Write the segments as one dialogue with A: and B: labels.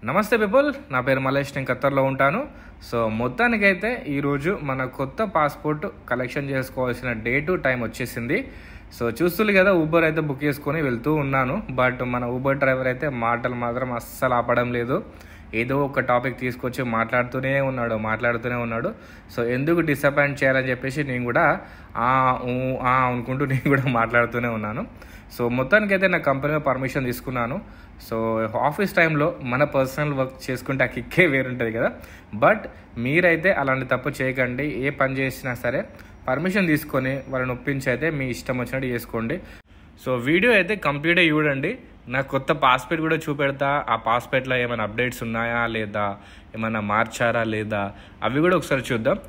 A: నమస్తే పీపుల్, నా పేరు మలేష్. నేను ఖత్తర్లో ఉంటాను. సో మొత్తానికైతే ఈరోజు మన కొత్త పాస్పోర్ట్ కలెక్షన్ చేసుకోవాల్సిన డేటు టైం వచ్చేసింది. సో చూస్తుంది కదా, ఊబర్ అయితే బుక్ చేసుకొని వెళ్తూ ఉన్నాను. బట్ మన ఊబర్ డ్రైవర్ అయితే మాటలు మాత్రం అస్సలు ఆపడం లేదు. ఏదో ఒక టాపిక్ తీసుకొచ్చి మాట్లాడుతూనే ఉన్నాడు. సో ఎందుకు డిసప్పాయింట్ చేయాలని చెప్పేసి నేను కూడా అనుకుంటూ నేను కూడా మాట్లాడుతూనే ఉన్నాను. సో మొత్తానికైతే నా కంపెనీలో పర్మిషన్ తీసుకున్నాను. సో ఆఫీస్ టైంలో మన పర్సనల్ వర్క్ చేసుకుంటే ఆ కిక్కే వేరుంటుంది కదా. బట్ మీరైతే అలాంటి తప్పు చేయకండి. ఏ పని చేసినా సరే పర్మిషన్ తీసుకొని వాళ్ళని ఒప్పించి అయితే మీ ఇష్టం వచ్చినట్టు చేసుకోండి. సో వీడియో అయితే కంప్లీట్గా చూడండి. నా కొత్త పాస్పోర్ట్ కూడా చూపెడతా. ఆ పాస్పోర్ట్లో ఏమైనా అప్డేట్స్ ఉన్నాయా లేదా, ఏమైనా మార్చారా లేదా, అవి కూడా ఒకసారి చూద్దాం.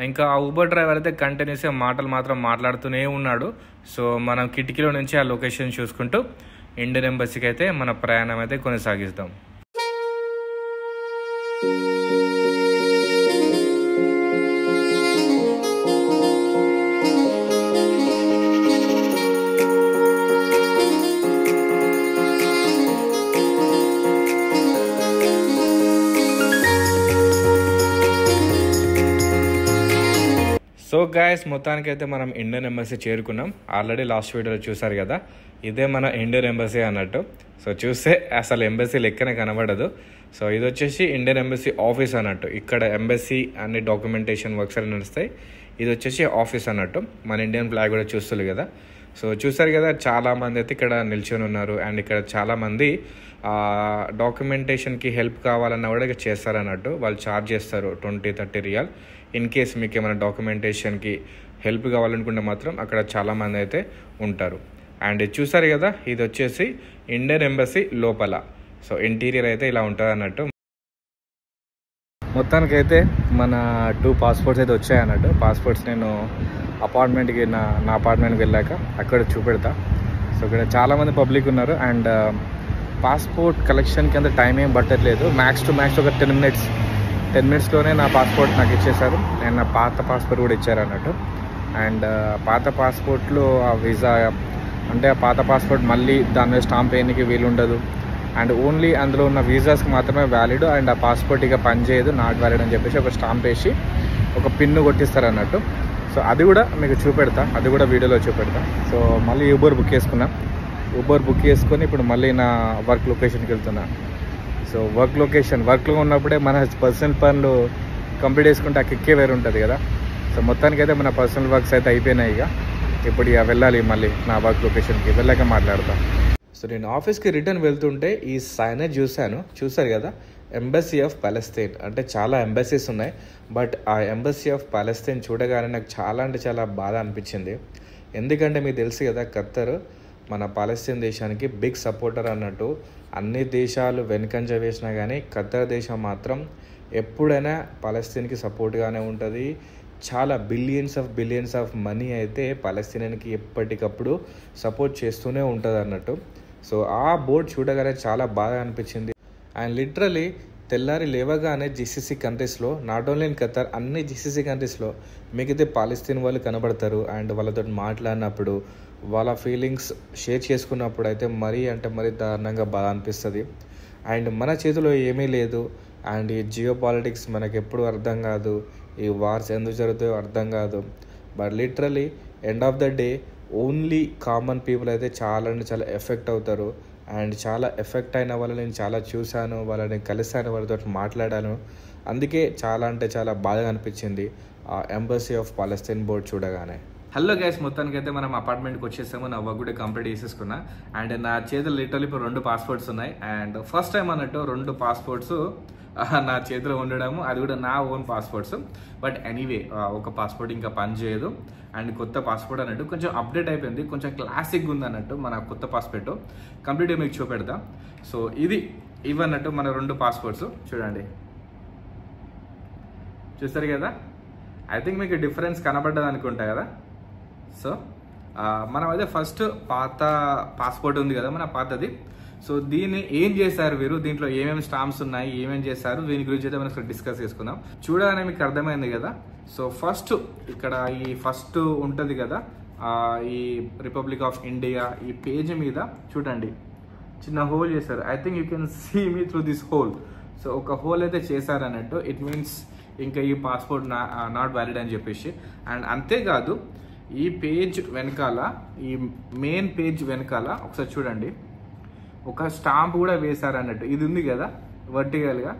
A: ఇంకా ఆ ఊబర్ డ్రైవర్ అయితే కంటిన్యూస్గా మాటలు మాత్రం మాట్లాడుతూనే ఉన్నాడు. సో మనం కిటికీలో నుంచి ఆ లొకేషన్ చూసుకుంటూ ఇండియన్ ఎంబసీకి అయితే మన ప్రయాణం అయితే కొనసాగిస్తాం. సో గాయస్, మొత్తానికైతే మనం ఇండియన్ ఎంబసీ చేరుకున్నాం. ఆల్రెడీ లాస్ట్ వీడియోలో చూసారు కదా, ఇదే మన ఇండియన్ ఎంబసీ అన్నట్టు. సో చూస్తే అసలు ఎంబసీ లెక్కనే కనబడదు. సో ఇది వచ్చేసి ఇండియన్ ఎంబసీ ఆఫీస్ అన్నట్టు. ఇక్కడ ఎంబసీ అన్ని డాక్యుమెంటేషన్ వర్క్స్ అన్ని నడుస్తాయి. ఇది వచ్చేసి ఆఫీస్ అన్నట్టు. మన ఇండియన్ ఫ్లాగ్ కూడా చూస్తుంది కదా. సో చూసారు కదా, చాలామంది అయితే ఇక్కడ నిల్చొని ఉన్నారు. అండ్ ఇక్కడ చాలామంది డాక్యుమెంటేషన్కి హెల్ప్ కావాలన్నా కూడా ఇక్కడ చేస్తారన్నట్టు. వాళ్ళు ఛార్జ్ చేస్తారు 20-30 రియాల్. ఇన్ కేస్ మీకు ఏమైనా డాక్యుమెంటేషన్కి హెల్ప్ కావాలనుకుంటే మాత్రం అక్కడ చాలామంది అయితే ఉంటారు. అండ్ చూసారు కదా, ఇది వచ్చేసి ఇండియన్ ఎంబసీ లోపల. సో ఇంటీరియర్ అయితే ఇలా ఉంటుంది అన్నట్టు. మొత్తానికైతే మన 2 పాస్పోర్ట్స్ అయితే వచ్చాయి అన్నట్టు. పాస్పోర్ట్స్ నేను అపార్ట్మెంట్కి నా అపార్ట్మెంట్కి వెళ్ళాక అక్కడ చూపెడతా. సో ఇక్కడ చాలామంది పబ్లిక్ ఉన్నారు. అండ్ పాస్పోర్ట్ కలెక్షన్కి అంత టైం ఏం పట్టట్లేదు. మ్యాక్స్ టు మ్యాక్స్ ఒక 10 మినిట్స్లోనే నా పాస్పోర్ట్ నాకు ఇచ్చేసారు. అండ్ నా పాత పాస్పోర్ట్ కూడా ఇచ్చారు అన్నట్టు. అండ్ పాత పాస్పోర్ట్లో ఆ వీసా అంటే ఆ పాత పాస్పోర్ట్ మళ్ళీ దాని మీద స్టాంప్ వేయడానికి వీలు ఉండదు. అండ్ ఓన్లీ అందులో ఉన్న వీసాస్కి మాత్రమే వ్యాలిడ్. అండ్ ఆ పాస్పోర్ట్ ఇక పనిచేయదు, నాట్ వ్యాలిడ్ అని చెప్పేసి ఒక స్టాంప్ వేసి ఒక పిన్ను కొట్టిస్తారు అన్నట్టు. సో అది కూడా మీకు చూపెడతా, అది కూడా వీడియోలో చూపెడతా. సో మళ్ళీ ఊబర్ బుక్ చేసుకొని ఇప్పుడు మళ్ళీ నా వర్క్ లొకేషన్కి వెళ్తున్నా. సో వర్క్లో ఉన్నప్పుడే మన పర్సనల్ పనులు కంప్లీట్ చేసుకుంటే ఆ కిక్కే వేరు ఉంటుంది కదా. సో మొత్తానికైతే మన పర్సనల్ వర్క్స్ అయితే అయిపోయినాయి. ఇప్పుడు ఇక వెళ్ళాలి మళ్ళీ నా వర్క్ లొకేషన్కి. వెళ్ళాక మాట్లాడతాం. సో నేను ఆఫీస్కి రిటర్న్ వెళ్తుంటే ఈ సైనేజ్ చూసారు కదా, ఎంబసీ ఆఫ్ పాలస్తీన్. అంటే చాలా ఎంబసీస్ ఉన్నాయి. బట్ ఆ ఎంబసీ ఆఫ్ పాలస్తీన్ చూడగానే నాకు చాలా అంటే చాలా బాధ అనిపించింది. ఎందుకంటే మీకు తెలుసు కదా, ఖత్తర్ మన పాలస్తీన్ దేశానికి బిగ్ సపోర్టర్ అన్నట్టు. అన్ని దేశాలు వెనుకంజ వేసినా కానీ ఖత్తర్ దేశం మాత్రం ఎప్పుడైనా పాలస్తీన్కి సపోర్ట్గానే ఉంటుంది. చాలా బిలియన్స్ ఆఫ్ మనీ అయితే పాలస్తీన్కి ఎప్పటికప్పుడు సపోర్ట్ చేస్తూనే ఉంటుంది అన్నట్టు. సో ఆ బోర్డు చూడగానే చాలా బాగా అనిపించింది. అండ్ లిటరలీ తెల్లారి లేవగానే జీసీసీ కంట్రీస్లో, నాట్ ఓన్లీ ఇన్ ఖత్తర్, అన్ని జీసీసీ కంట్రీస్లో మీకైతే పాలస్తీన్ వాళ్ళు కనబడతారు. అండ్ వాళ్ళతో మాట్లాడినప్పుడు, వాళ్ళ ఫీలింగ్స్ షేర్ చేసుకున్నప్పుడు అయితే మరీ దారుణంగా బాధ అనిపిస్తుంది. అండ్ మన చేతిలో ఏమీ లేదు. అండ్ ఈ జియో పాలిటిక్స్ మనకు ఎప్పుడు అర్థం కాదు. ఈ వార్స్ ఎందుకు జరుగుతాయో అర్థం కాదు. But literally end of the day only common people అయితే చాలా అంటే చాలా ఎఫెక్ట్ అవుతారు. అండ్ చాలా ఎఫెక్ట్ అయిన వాళ్ళని నేను చాలా చూశాను, వాళ్ళని కలిశాను, వాళ్ళతో మాట్లాడాను. అందుకే చాలా అంటే చాలా బాధగా అనిపించింది ఆ ఎంబసీ ఆఫ్ పాలస్తీన్ బోర్డ్ చూడగానే. హలో గైస్, మొత్తానికి అయితే మనం అపార్ట్మెంట్కి వచ్చేసాము. నా వర్క్ కూడా కంప్లీట్ చేసేసుకున్నా. అండ్ నా చేతులు లిటరల్లీ ఇప్పుడు 2 పాస్పోర్ట్స్ ఉన్నాయి. అండ్ ఫస్ట్ టైం అన్నట్టు 2 పాస్పోర్ట్స్ నా చేతిలో ఉండడము, అది కూడా నా ఓన్ పాస్పోర్ట్స్. బట్ ఎనీవే, ఒక పాస్పోర్ట్ ఇంకా పని చేయదు. అండ్ కొత్త పాస్పోర్ట్ అన్నట్టు కొంచెం అప్డేట్ అయిపోయింది, కొంచెం క్లాసిక్గా ఉంది అన్నట్టు మన కొత్త పాస్పోర్ట్. కంప్లీట్గా మీకు చూపెడతా. సో ఇవన్నట్టు మన 2 పాస్పోర్ట్స్ చూడండి. చూస్తారు కదా, ఐ థింక్ మీకు డిఫరెన్స్ కనబడ్డది అనుకుంటా కదా. సో మనం అయితే ఫస్ట్ పాత పాస్పోర్ట్ ఉంది కదా మన పాతది. సో దీన్ని ఏం చేశారు వీరు, దీంట్లో ఏమేమి స్టాంప్స్ ఉన్నాయి, ఏమేమి చేశారు, దీని గురించి అయితే మనం డిస్కస్ చేసుకుందాం. చూడగానే మీకు అర్థమైంది కదా. సో ఫస్ట్ ఇక్కడ ఈ ఫస్ట్ ఉంటుంది కదా, ఈ రిపబ్లిక్ ఆఫ్ ఇండియా ఈ పేజ్ మీద చూడండి చిన్న హోల్ చేశారు. I think you can see me through this hole. So ఒక హోల్ అయితే చేశారన్నట్టు. ఇట్ మీన్స్ ఇంకా ఈ పాస్పోర్ట్ నాట్ వ్యాలిడ్ అని చెప్పేసి. అండ్ అంతేకాదు ఈ పేజ్ వెనకాల, ఈ మెయిన్ పేజ్ వెనకాల ఒకసారి చూడండి, ఒక స్టాంప్ కూడా వేశారన్నట్టు. ఇది ఉంది కదా వర్టికల్గా,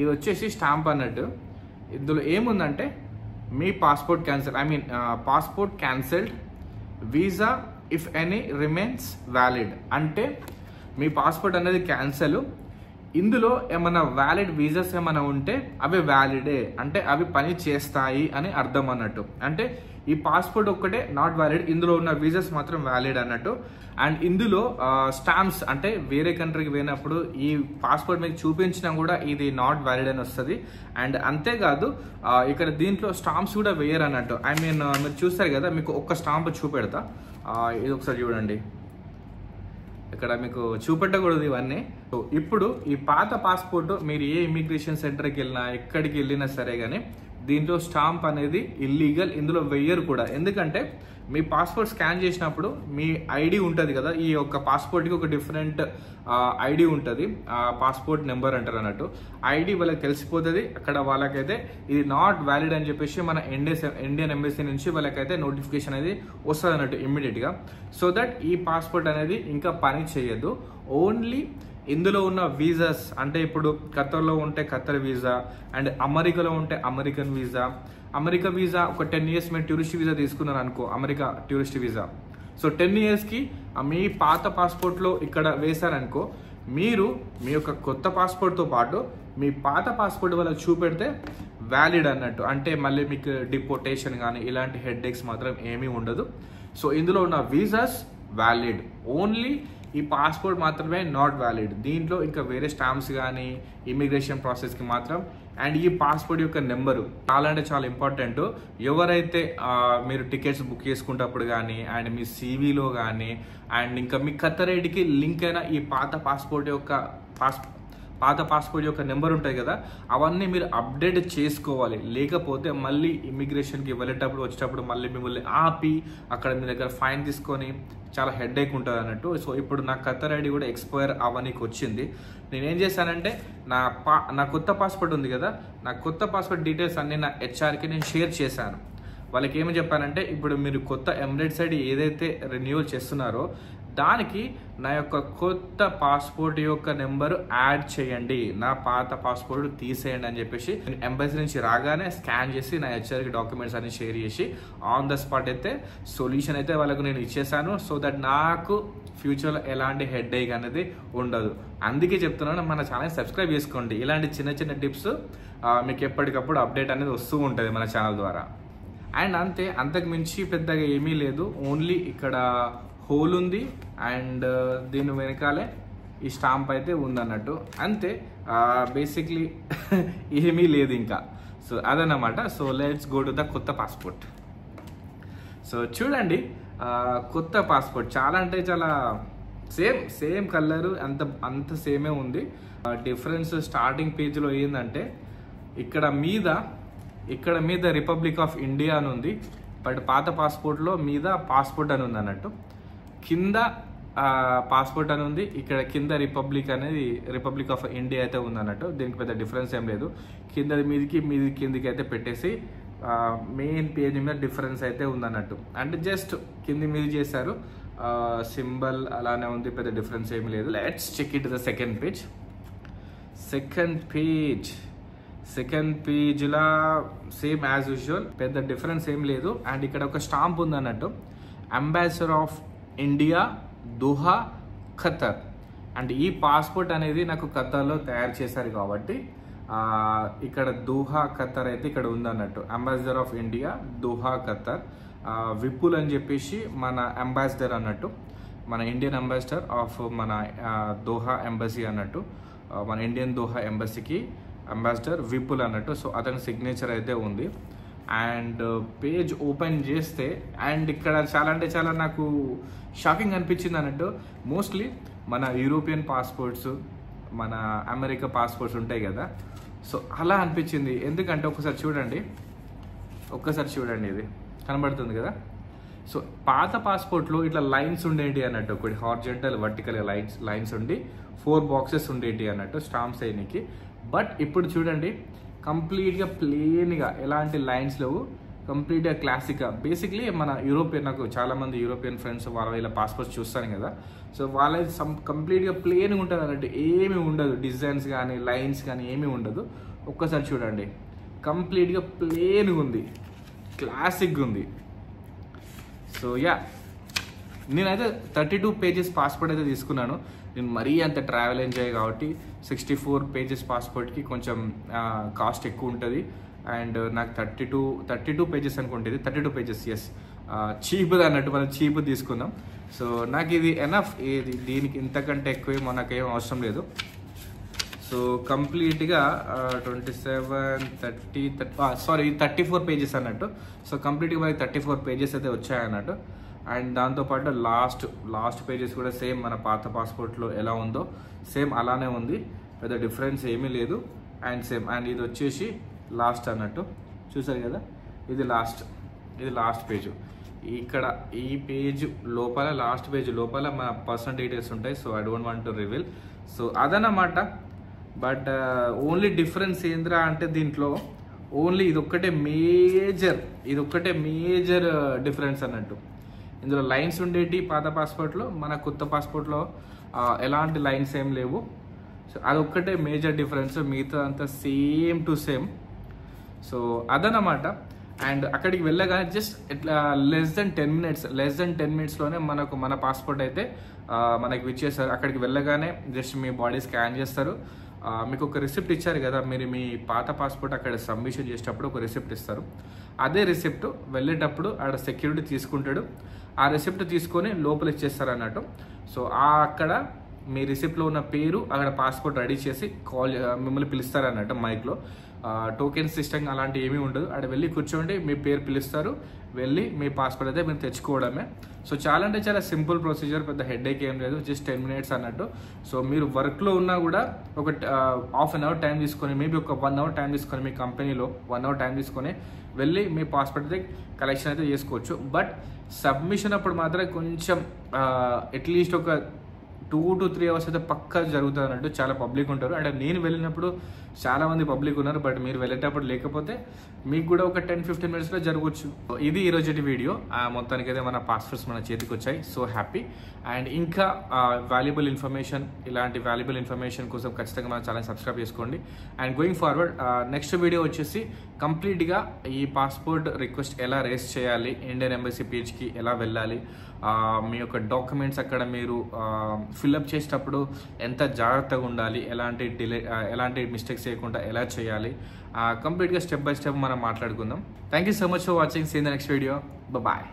A: ఇది వచ్చేసి స్టాంప్ అన్నట్టు. ఇందులో ఏముందంటే మీ passport cancel, I mean passport cancelled, visa if any remains valid. అంటే మీ పాస్పోర్ట్ అనేది క్యాన్సల్, ఇందులో ఏమైనా వ్యాలిడ్ వీసాస్ ఏమైనా ఉంటే అవి వ్యాలిడే, అంటే అవి పని చేస్తాయి అని అర్థం అన్నట్టు. అంటే ఈ పాస్పోర్ట్ ఒక్కటే నాట్ వ్యాలిడ్, ఇందులో ఉన్న వీసాస్ మాత్రం వ్యాలిడ్ అన్నట్టు. అండ్ ఇందులో స్టాంప్స్, అంటే వేరే కంట్రీకి పోయినప్పుడు ఈ పాస్పోర్ట్ మీకు చూపించినా కూడా ఇది నాట్ వ్యాలిడ్ అని వస్తుంది. అండ్ అంతేకాదు ఇక్కడ దీంట్లో స్టాంప్స్ కూడా వేయరు అన్నట్టు. ఐ మీన్ మీరు చూస్తారు కదా, మీకు ఒక్క స్టాంప్ చూపెడతా, ఇది ఒకసారి చూడండి. ఇక్కడ మీకు చూపెట్టకూడదు ఇవన్నీ. సో ఇప్పుడు ఈ పాత పాస్పోర్ట్ మీరు ఏ ఇమిగ్రేషన్ సెంటర్కి వెళ్ళినా, ఎక్కడికి వెళ్ళినా సరే కానీ దీంట్లో స్టాంప్ అనేది ఇల్లీగల్, ఇందులో వెయ్యరు కూడా. ఎందుకంటే మీ పాస్పోర్ట్ స్కాన్ చేసినప్పుడు మీ ఐడి ఉంటుంది కదా, ఈ యొక్క పాస్పోర్ట్కి ఒక డిఫరెంట్ ఐడి ఉంటుంది, పాస్పోర్ట్ నెంబర్ అంటారు అన్నట్టు. ఐడి వాళ్ళకి తెలిసిపోతుంది. అక్కడ వాళ్ళకైతే ఇది నాట్ వ్యాలిడ్ అని చెప్పేసి మన ఇండియన్ ఎంబసీ నుంచి వాళ్ళకైతే నోటిఫికేషన్ అనేది వస్తుంది అన్నట్టు ఇమ్మీడియట్గా. సో దట్ ఈ పాస్పోర్ట్ అనేది ఇంకా పని చేయదు. ఓన్లీ ఇందులో ఉన్న వీసాస్, అంటే ఇప్పుడు ఖత్తర్లో ఉంటే ఖత్తర్ వీసా, అండ్ అమెరికాలో ఉంటే అమెరికన్ వీసా. అమెరికా వీసా ఒక 10 years మీరు టూరిస్ట్ వీసా తీసుకున్నారు అనుకో, అమెరికా టూరిస్ట్ వీసా. సో 10 yearsకి మీ పాత పాస్పోర్ట్లో ఇక్కడ వేశారనుకో, మీరు మీ యొక్క కొత్త పాస్పోర్ట్తో పాటు మీ పాత పాస్పోర్ట్ వాళ్ళకి చూపెడితే వ్యాలిడ్ అన్నట్టు. అంటే మళ్ళీ మీకు డిపోర్టేషన్ కానీ ఇలాంటి హెడ్ఏక్స్ మాత్రం ఏమీ ఉండదు. సో ఇందులో ఉన్న వీసాస్ వ్యాలిడ్, ఓన్లీ ఈ పాస్పోర్ట్ మాత్రమే నాట్ వ్యాలిడ్. దీంట్లో ఇంకా వేరే స్టాంప్స్ కానీ ఇమిగ్రేషన్ ప్రాసెస్కి మాత్రం. అండ్ ఈ పాస్పోర్ట్ యొక్క నెంబరు చాలా అంటే చాలా ఇంపార్టెంట్. ఎవరైతే మీరు టికెట్స్ బుక్ చేసుకునేటప్పుడు కానీ, అండ్ మీ సీవీలో కానీ, అండ్ ఇంకా మీ ఖత్తర్ ఐడికి లింక్ అయిన ఈ పాత పాస్పోర్ట్ యొక్క నెంబర్ ఉంటుంది కదా, అవన్నీ మీరు అప్డేట్ చేసుకోవాలి. లేకపోతే మళ్ళీ ఇమిగ్రేషన్కి వెళ్ళేటప్పుడు వచ్చేటప్పుడు మళ్ళీ మిమ్మల్ని ఆపి అక్కడ మీ దగ్గర ఫైన్ తీసుకొని చాలా హెడ్ఏక్ ఉంటుంది అన్నట్టు. సో ఇప్పుడు నా ఖత్తర్ ఐడి కూడా ఎక్స్పైర్ అవ్వనీకి వచ్చింది. నేనేం చేశానంటే నా కొత్త పాస్పోర్ట్ ఉంది కదా, నా కొత్త పాస్పోర్ట్ డీటెయిల్స్ అన్నీ నా హెచ్ఆర్కి నేను షేర్ చేశాను. వాళ్ళకి ఏమి చెప్పానంటే, ఇప్పుడు మీరు కొత్త ఎమిరేట్స్ ఐడి ఏదైతే రెన్యూవల్ చేస్తున్నారో దానికి నా యొక్క కొత్త పాస్పోర్ట్ యొక్క నెంబరు యాడ్ చేయండి, నా పాత పాస్పోర్ట్ తీసేయండి అని చెప్పేసి ఎంబసీ నుంచి రాగానే స్కాన్ చేసి నా హెచ్ఆర్కి డాక్యుమెంట్స్ అన్ని షేర్ చేసి ఆన్ ద స్పాట్ అయితే సొల్యూషన్ అయితే వాళ్ళకు నేను ఇచ్చేసాను. సో దట్ నాకు ఫ్యూచర్లో ఎలాంటి హెడ్ఏక్ అనేది ఉండదు. అందుకే చెప్తున్నాను, మన ఛానల్ సబ్స్క్రైబ్ చేసుకోండి. ఇలాంటి చిన్న చిన్న టిప్స్ మీకు ఎప్పటికప్పుడు అప్డేట్ అనేది వస్తూ ఉంటుంది మన ఛానల్ ద్వారా. అండ్ అంతే, అంతకు మించి పెద్దగా ఏమీ లేదు. ఓన్లీ ఇక్కడ హోల్ ఉంది అండ్ దీని వెనకాలే ఈ స్టాంప్ అయితే ఉందన్నట్టు. అంతే, బేసిక్లీ ఏమీ లేదు ఇంకా. సో అదన్నమాట. So let's go to the కొత్త పాస్పోర్ట్. సో చూడండి, కొత్త పాస్పోర్ట్ చాలా అంటే చాలా సేమ్ కలరు, అంత సేమే ఉంది. డిఫరెన్స్ స్టార్టింగ్ పేజ్లో ఏంటంటే ఇక్కడ మీద రిపబ్లిక్ ఆఫ్ ఇండియా అని ఉంది, బట్ పాత పాస్పోర్ట్లో మీద పాస్పోర్ట్ అని ఉంది అన్నట్టు. కింద పాస్పోర్ట్ అని ఉంది, ఇక్కడ కింద రిపబ్లిక్ ఆఫ్ ఇండియా అయితే ఉంది అన్నట్టు. దీనికి పెద్ద డిఫరెన్స్ ఏం లేదు. కింద మీది కిందికి అయితే పెట్టేసి మెయిన్ పేజ్ మీద డిఫరెన్స్ అయితే ఉందన్నట్టు. అంటే జస్ట్ కింది మీద చేశారు, సింబల్ అలానే ఉంది, పెద్ద డిఫరెన్స్ ఏమి లేదు. Let's check it the second పేజ్లా సేమ్ యాజ్ యూజువల్, పెద్ద డిఫరెన్స్ ఏం లేదు. అండ్ ఇక్కడ ఒక స్టాంప్ ఉంది అన్నట్టు, ambassador of India Doha Qatar. And ఈ పాస్పోర్ట్ అనేది నాకు ఖత్తర్లో తయారు చేశారు కాబట్టి ఇక్కడ దోహా ఖత్తర్ అయితే ఇక్కడ ఉందన్నట్టు. Ambassador of India Doha Qatar, Vipul అని చెప్పేసి మన అంబాసిడర్ అన్నట్టు, మన ఇండియన్ అంబాసిడర్ ఆఫ్ మన దోహా ఎంబసీ అన్నట్టు. మన ఇండియన్ దోహా ఎంబసీకి అంబాసిడర్ విపుల్ అన్నట్టు. సో అతని సిగ్నేచర్ అయితే ఉంది. అండ్ పేజ్ ఓపెన్ చేస్తే, అండ్ ఇక్కడ చాలా అంటే చాలా నాకు షాకింగ్ అనిపించింది అన్నట్టు. మోస్ట్లీ మన యూరోపియన్ పాస్పోర్ట్స్, మన అమెరికా పాస్పోర్ట్స్ ఉంటాయి కదా, సో అలా అనిపించింది. ఎందుకంటే ఒక్కసారి చూడండి, ఇది కనబడుతుంది కదా. సో పాత పాస్పోర్ట్లో ఇట్లా లైన్స్ ఉండేటి అన్నట్టు, ఒకటి హార్జెంటల్ వర్టికల్ లైన్స్ ఉండి 4 boxes ఉండేటి అన్నట్టు స్టాంప్స్ అయ్యకి. బట్ ఇప్పుడు చూడండి కంప్లీట్గా ప్లెయిన్గా ఎలాంటి లైన్స్ లేవు, కంప్లీట్గా క్లాసిక్గా. బేసిక్లీ మన యూరోపియన్, నాకు చాలామంది యూరోపియన్ ఫ్రెండ్స్ వాళ్ళ ఇలా పాస్పోర్ట్స్ చూస్తాను కదా, సో వాళ్ళది కంప్లీట్గా ప్లెయిన్గా ఉంటుంది అన్నట్టు, ఏమీ ఉండదు డిజైన్స్ కానీ లైన్స్ కానీ ఏమీ ఉండదు. ఒక్కసారి చూడండి కంప్లీట్గా ప్లెయిన్గా ఉంది, క్లాసిక్గా ఉంది. సో యా, నేనైతే 32 పేజెస్ పాస్పోర్ట్ అయితే తీసుకున్నాను. నేను మరీ అంత ట్రావెల్ ఎంజాయ్ కాబట్టి 64 పేజెస్ పాస్పోర్ట్కి కొంచెం కాస్ట్ ఎక్కువ ఉంటుంది. అండ్ నాకు 32 పేజెస్ అనుకుంటుంది, 32 పేజెస్ ఎస్, చీప్ది అన్నట్టు, మనం చీప్ తీసుకుందాం. సో నాకు ఇది ఎనఫ్, ఇది దీనికి ఇంతకంటే ఎక్కువ మనకేం అవసరం లేదు. సో కంప్లీట్గా 34 పేజెస్ అన్నట్టు. సో కంప్లీట్గా మనకి 34 పేజెస్ అయితే వచ్చాయన్నట్టు. అండ్ దాంతోపాటు లాస్ట్ పేజెస్ కూడా సేమ్ మన పాత పాస్పోర్ట్లో ఎలా ఉందో సేమ్ అలానే ఉంది, పెద్ద డిఫరెన్స్ ఏమీ లేదు. అండ్ సేమ్, అండ్ ఇది వచ్చేసి లాస్ట్ అన్నట్టు, చూసారు కదా, ఇది లాస్ట్ పేజ్. ఇక్కడ ఈ పేజ్ లోపల, లాస్ట్ పేజ్ లోపల మన పర్సనల్ డీటెయిల్స్ ఉంటాయి. So I don't want to reveal. So అదన్నమాట. బట్ ఓన్లీ డిఫరెన్స్ ఏంద్రా అంటే దీంట్లో ఓన్లీ ఇదొక్కటే మేజర్ డిఫరెన్స్ అన్నట్టు. ఇందులో లైన్స్ ఉండేటి పాత పాస్పోర్ట్లో, మన కొత్త పాస్పోర్ట్లో ఎలాంటి లైన్స్ ఏం లేవు. సో అదొక్కటే మేజర్ డిఫరెన్స్, మిగతా అంతా సేమ్ టు సేమ్. సో అదనమాట. అండ్ అక్కడికి వెళ్ళగానే జస్ట్ ఇట్లా లెస్ దెన్ 10 మినిట్స్లోనే మన పాస్పోర్ట్ అయితే మనకి ఇచ్చేస్తారు. అక్కడికి వెళ్ళగానే జస్ట్ మీ బాడీ స్కాన్ చేస్తారు. మీకు ఒక రిసిప్ట్ ఇచ్చారు కదా, మీరు మీ పాత పాస్పోర్ట్ అక్కడ సబ్మిషన్ చేసేటప్పుడు ఒక రిసిప్ట్ ఇస్తారు. అదే రిసిప్ట్ వెళ్ళేటప్పుడు ఆడ సెక్యూరిటీ తీసుకుంటాడు, ఆ రిసిప్ట్ తీసుకొని లోపల ఇచ్చేస్తారు అన్నట్టు. సో అక్కడ మీ రిసిప్ట్లో ఉన్న పేరు, అక్కడ పాస్పోర్ట్ రెడీ చేసి మిమ్మల్ని పిలుస్తారు అన్నట్టు మైక్లో. టోకెన్ సిస్టమ్ అలాంటి ఏమీ ఉండదు. అక్కడ వెళ్ళి కూర్చోండి, మీ పేరు పిలుస్తారు, వెళ్ళి మీ పాస్పోర్ట్ అయితే మీరు తెచ్చుకోవడమే. సో చాలా అంటే చాలా సింపుల్ ప్రొసీజర్, పెద్ద హెడేక్ ఏం లేదు, జస్ట్ 10 మినిట్స్ అన్నట్టు. సో మీరు వర్క్లో ఉన్నా కూడా ఒక హాఫ్ అన్ అవర్ టైం తీసుకొని, మేబీ ఒక 1 అవర్ టైం తీసుకొని, మీ కంపెనీలో 1 అవర్ టైం తీసుకొని వెళ్ళి మీ పాస్పోర్ట్ అయితే కలెక్షన్ అయితే చేసుకోవచ్చు. బట్ సబ్మిషన్ అప్పుడు మాత్రం కొంచెం అట్లీస్ట్ ఒక 2 to 3 అవర్స్ అయితే పక్కా జరుగుతుంది అన్నట్టు. చాలా పబ్లిక్ ఉంటారు. అంటే నేను వెళ్ళినప్పుడు చాలామంది పబ్లిక్ ఉన్నారు, బట్ మీరు వెళ్ళేటప్పుడు లేకపోతే మీకు కూడా ఒక 10-15 మినిట్స్లో జరగవచ్చు. ఇది ఈరోజు వీడియో. మొత్తానికి అయితే మన పాస్పోర్ట్స్ మన చేతికి వచ్చాయి. So happy. అండ్ ఇంకా వాల్యుబుల్ ఇన్ఫర్మేషన్, ఇలాంటి వాల్యుబుల్ ఇన్ఫర్మేషన్ కోసం ఖచ్చితంగా మన ఛానల్ సబ్స్క్రైబ్ చేసుకోండి. And going forward next video వచ్చేసి కంప్లీట్గా ఈ పాస్పోర్ట్ రిక్వెస్ట్ ఎలా రేస్ చేయాలి, ఇండియన్ ఎంబసీ పేజ్కి ఎలా వెళ్ళాలి, మీ యొక్క డాక్యుమెంట్స్ అక్కడ మీరు ఫిల్అప్ చేసేటప్పుడు ఎంత జాగ్రత్తగా ఉండాలి, ఎలాంటి మిస్టేక్స్ చేయకుండా ఎలా చేయాలి, కంప్లీట్గా స్టెప్ బై స్టెప్ మనం మాట్లాడుకుందాం. Thank you so much for watching. See in the next video. Bye.